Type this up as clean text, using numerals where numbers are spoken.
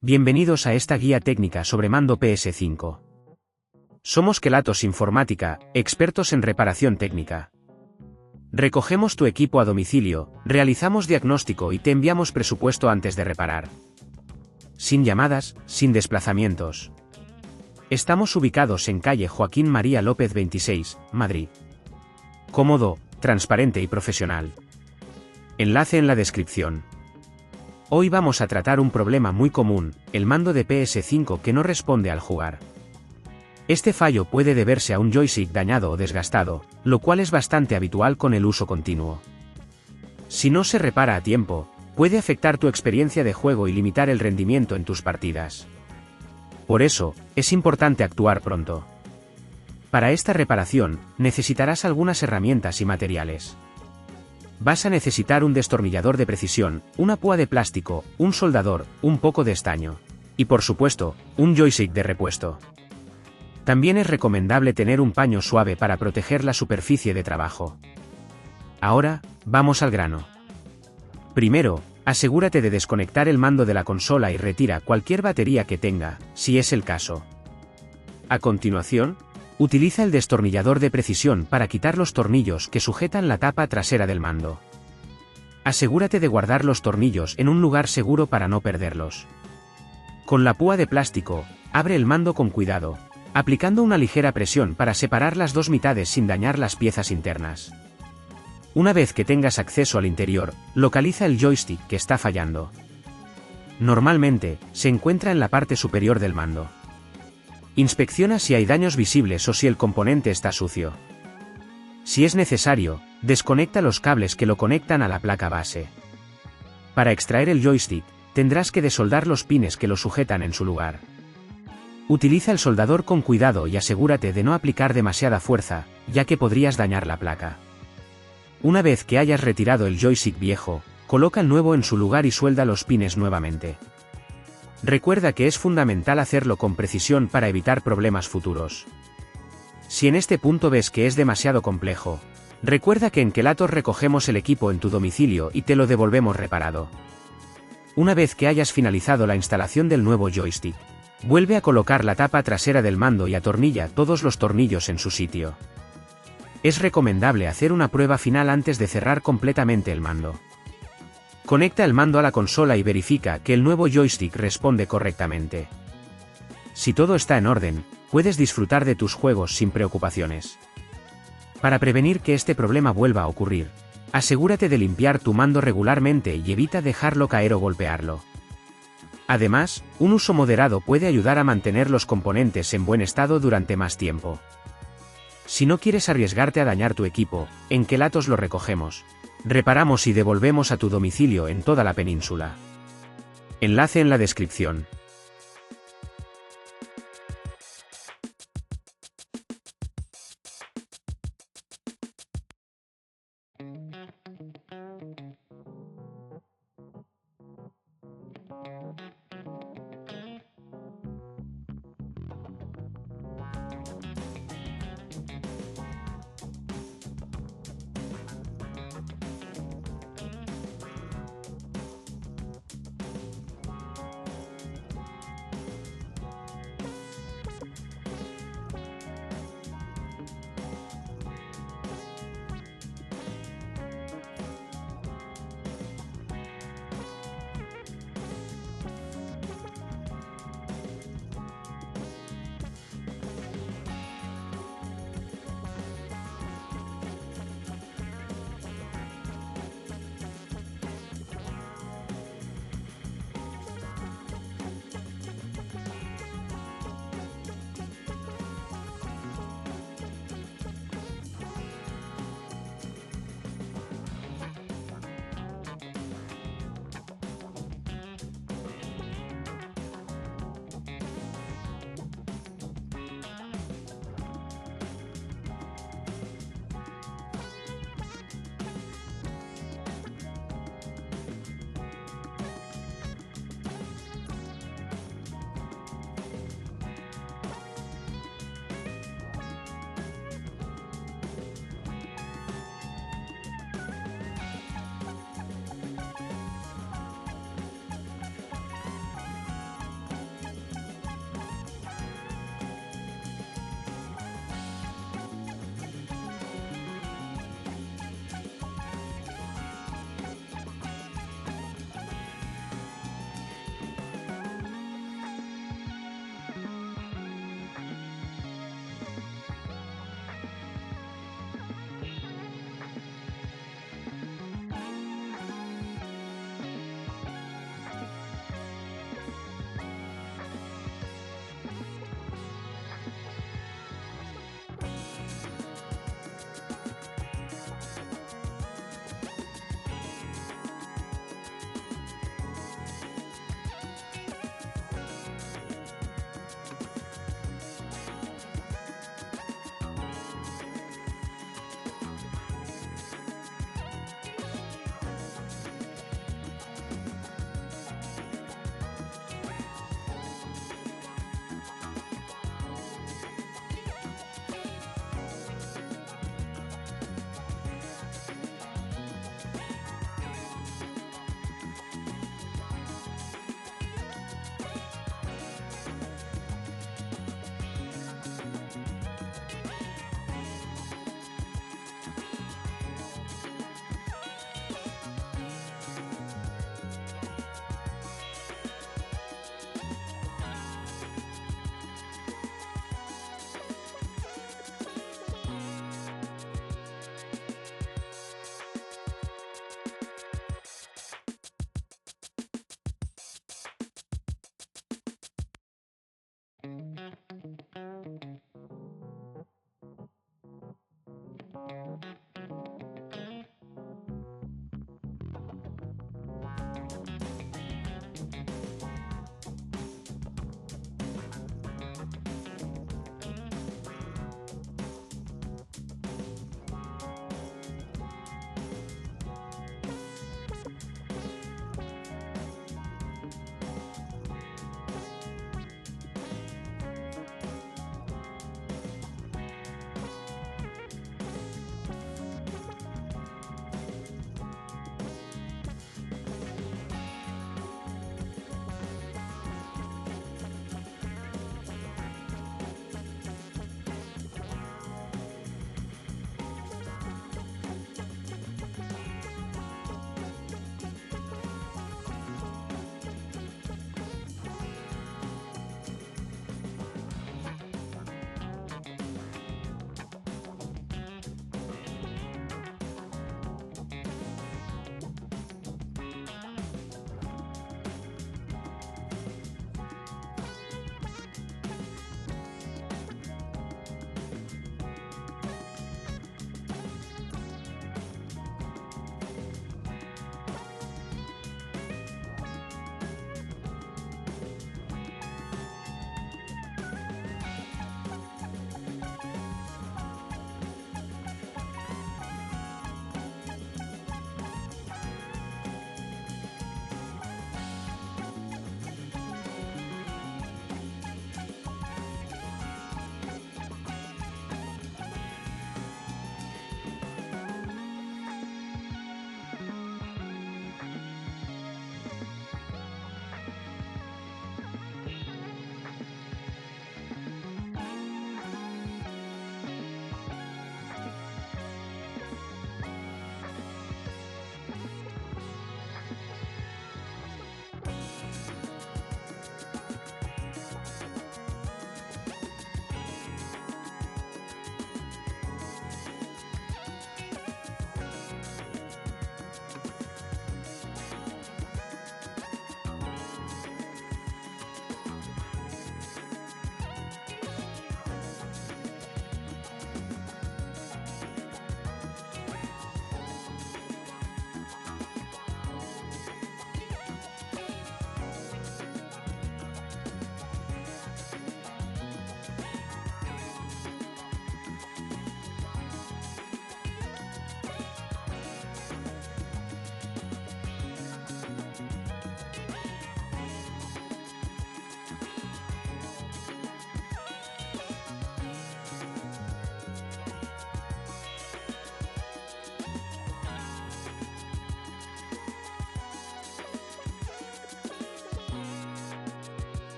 Bienvenidos a esta guía técnica sobre mando PS5. Somos Kelatos Informática, expertos en reparación técnica. Recogemos tu equipo a domicilio, realizamos diagnóstico y te enviamos presupuesto antes de reparar. Sin llamadas, sin desplazamientos. Estamos ubicados en calle Joaquín María López 26, Madrid. Cómodo, transparente y profesional. Enlace en la descripción. Hoy vamos a tratar un problema muy común, el mando de PS5 que no responde al jugar. Este fallo puede deberse a un joystick dañado o desgastado, lo cual es bastante habitual con el uso continuo. Si no se repara a tiempo, puede afectar tu experiencia de juego y limitar el rendimiento en tus partidas. Por eso, es importante actuar pronto. Para esta reparación, necesitarás algunas herramientas y materiales. Vas a necesitar un destornillador de precisión, una púa de plástico, un soldador, un poco de estaño. Y por supuesto, un joystick de repuesto. También es recomendable tener un paño suave para proteger la superficie de trabajo. Ahora, vamos al grano. Primero, asegúrate de desconectar el mando de la consola y retira cualquier batería que tenga, si es el caso. A continuación, utiliza el destornillador de precisión para quitar los tornillos que sujetan la tapa trasera del mando. Asegúrate de guardar los tornillos en un lugar seguro para no perderlos. Con la púa de plástico, abre el mando con cuidado, aplicando una ligera presión para separar las dos mitades sin dañar las piezas internas. Una vez que tengas acceso al interior, localiza el joystick que está fallando. Normalmente, se encuentra en la parte superior del mando. Inspecciona si hay daños visibles o si el componente está sucio. Si es necesario, desconecta los cables que lo conectan a la placa base. Para extraer el joystick, tendrás que desoldar los pines que lo sujetan en su lugar. Utiliza el soldador con cuidado y asegúrate de no aplicar demasiada fuerza, ya que podrías dañar la placa. Una vez que hayas retirado el joystick viejo, coloca el nuevo en su lugar y suelda los pines nuevamente. Recuerda que es fundamental hacerlo con precisión para evitar problemas futuros. Si en este punto ves que es demasiado complejo, recuerda que en Kelatos recogemos el equipo en tu domicilio y te lo devolvemos reparado. Una vez que hayas finalizado la instalación del nuevo joystick, vuelve a colocar la tapa trasera del mando y atornilla todos los tornillos en su sitio. Es recomendable hacer una prueba final antes de cerrar completamente el mando. Conecta el mando a la consola y verifica que el nuevo joystick responde correctamente. Si todo está en orden, puedes disfrutar de tus juegos sin preocupaciones. Para prevenir que este problema vuelva a ocurrir, asegúrate de limpiar tu mando regularmente y evita dejarlo caer o golpearlo. Además, un uso moderado puede ayudar a mantener los componentes en buen estado durante más tiempo. Si no quieres arriesgarte a dañar tu equipo, en Kelatos lo recogemos. Reparamos y devolvemos a tu domicilio en toda la península. Enlace en la descripción.